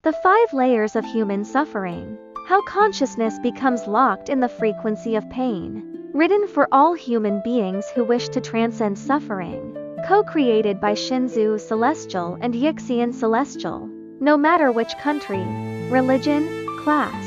The 5 layers of human suffering. How consciousness becomes locked in the frequency of pain. Written for all human beings who wish to transcend suffering. Co-created by Shinzu Celestial and Yixian Celestial. No matter which country, religion, class,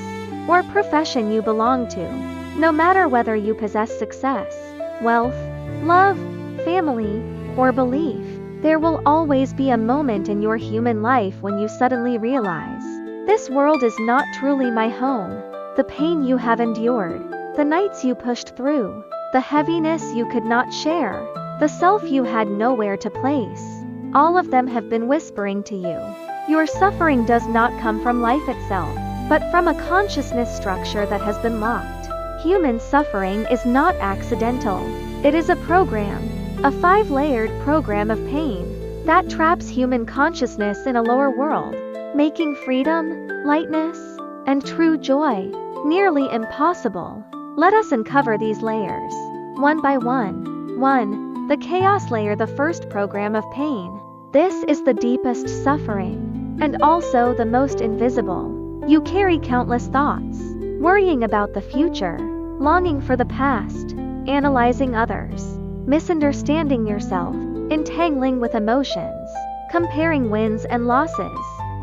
or profession you belong to. No matter whether you possess success, wealth, love, family, or belief, there will always be a moment in your human life when you suddenly realize, this world is not truly my home. The pain you have endured, the nights you pushed through, the heaviness you could not share, the self you had nowhere to place, all of them have been whispering to you. Your suffering does not come from life itself, but from a consciousness structure that has been locked. Human suffering is not accidental. It is a program, a 5-layered program of pain, that traps human consciousness in a lower world, making freedom, lightness, and true joy nearly impossible. Let us uncover these layers, one by one. 1. The chaos layer, the first program of pain. This is the deepest suffering, and also the most invisible. You carry countless thoughts, worrying about the future, longing for the past, analyzing others, misunderstanding yourself, entangling with emotions, comparing wins and losses.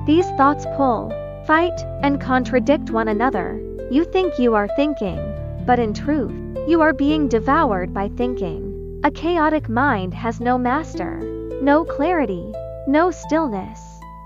These thoughts pull, fight, and contradict one another. You think you are thinking, but in truth, you are being devoured by thinking. A chaotic mind has no master, no clarity, no stillness.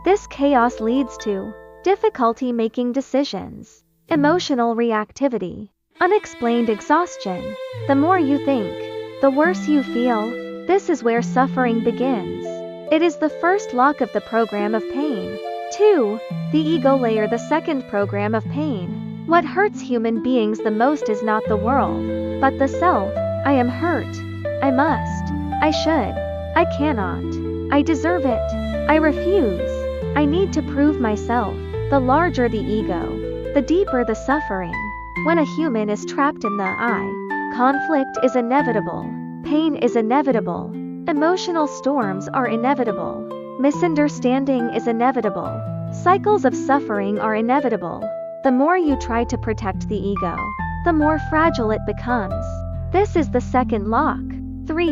This chaos leads to difficulty making decisions, emotional reactivity, unexplained exhaustion. The more you think, the worse you feel. This is where suffering begins. It is the first lock of the program of pain. 2. The ego layer, the second program of pain. What hurts human beings the most is not the world, but the self. I am hurt. I must. I should. I cannot. I deserve it. I refuse. I need to prove myself. The larger the ego, the deeper the suffering. When a human is trapped in the I, conflict is inevitable, pain is inevitable, emotional storms are inevitable, misunderstanding is inevitable, cycles of suffering are inevitable. The more you try to protect the ego, the more fragile it becomes. This is the second lock. 3.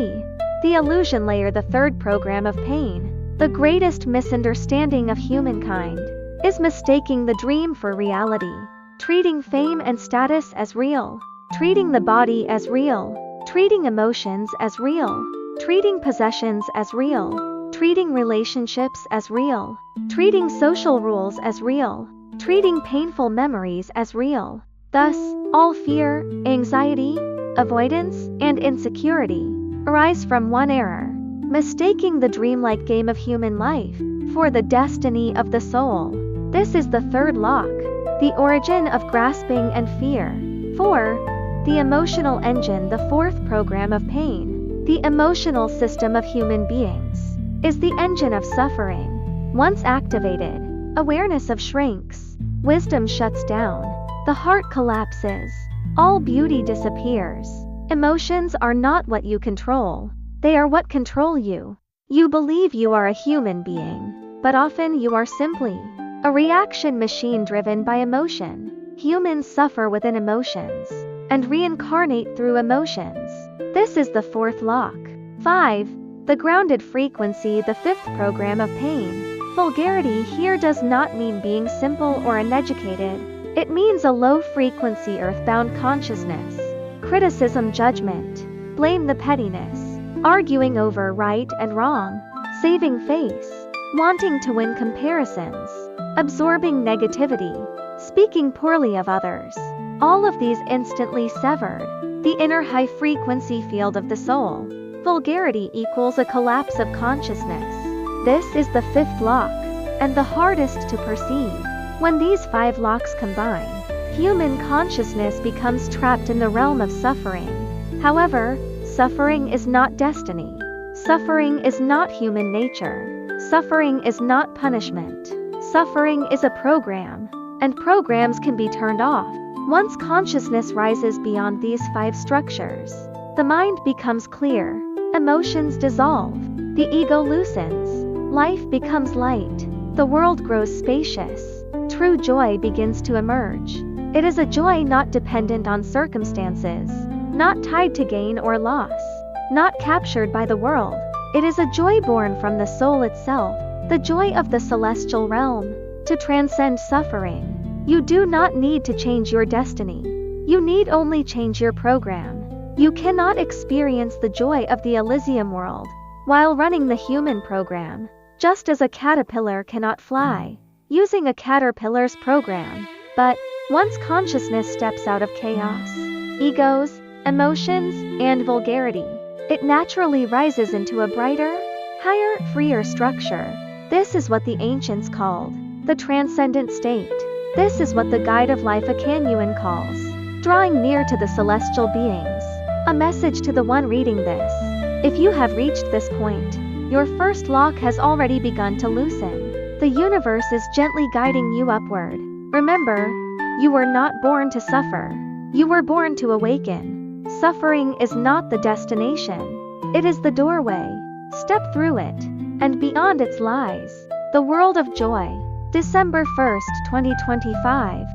The illusion layer, the third program of pain. The greatest misunderstanding of humankind is mistaking the dream for reality, treating fame and status as real, treating the body as real, treating emotions as real, treating possessions as real, treating relationships as real, treating social rules as real, treating painful memories as real. Thus, all fear, anxiety, avoidance, and insecurity arise from one error, mistaking the dreamlike game of human life for the destiny of the soul. This is the third lock, the origin of grasping and fear. 4. The emotional engine, the fourth program of pain. The emotional system of human beings is the engine of suffering. Once activated, awareness of shrinks, wisdom shuts down, the heart collapses, all beauty disappears. Emotions are not what you control, they are what control you. You believe you are a human being, but often you are simply a reaction machine driven by emotion. Humans suffer within emotions, and reincarnate through emotions. This is the fourth lock. 5. The grounded frequency, the fifth program of pain. Vulgarity here does not mean being simple or uneducated. It means a low-frequency earthbound consciousness. Criticism, judgment, blame, the pettiness, arguing over right and wrong, saving face, wanting to win comparisons, absorbing negativity, speaking poorly of others. All of these instantly severed the inner high-frequency field of the soul. Vulgarity equals a collapse of consciousness. This is the fifth lock, and the hardest to perceive. When these 5 locks combine, human consciousness becomes trapped in the realm of suffering. However, suffering is not destiny. Suffering is not human nature. Suffering is not punishment. Suffering is a program, and programs can be turned off. Once consciousness rises beyond these 5 structures, the mind becomes clear, emotions dissolve, the ego loosens, life becomes light, the world grows spacious, true joy begins to emerge. It is a joy not dependent on circumstances, not tied to gain or loss, not captured by the world. It is a joy born from the soul itself, the joy of the celestial realm. To transcend suffering, you do not need to change your destiny. You need only change your program. You cannot experience the joy of the Elysium world while running the human program, just as a caterpillar cannot fly using a caterpillar's program. But once consciousness steps out of chaos, egos, emotions, and vulgarity, it naturally rises into a brighter, higher, freer structure. This is what the ancients called the transcendent state. This is what the guide of Lifechanyuan calls drawing near to the celestial beings. A message to the one reading this: if you have reached this point, your first lock has already begun to loosen. The universe is gently guiding you upward. Remember, you were not born to suffer. You were born to awaken. Suffering is not the destination. It is the doorway. Step through it, and beyond its lies the world of joy. December 1st, 2025.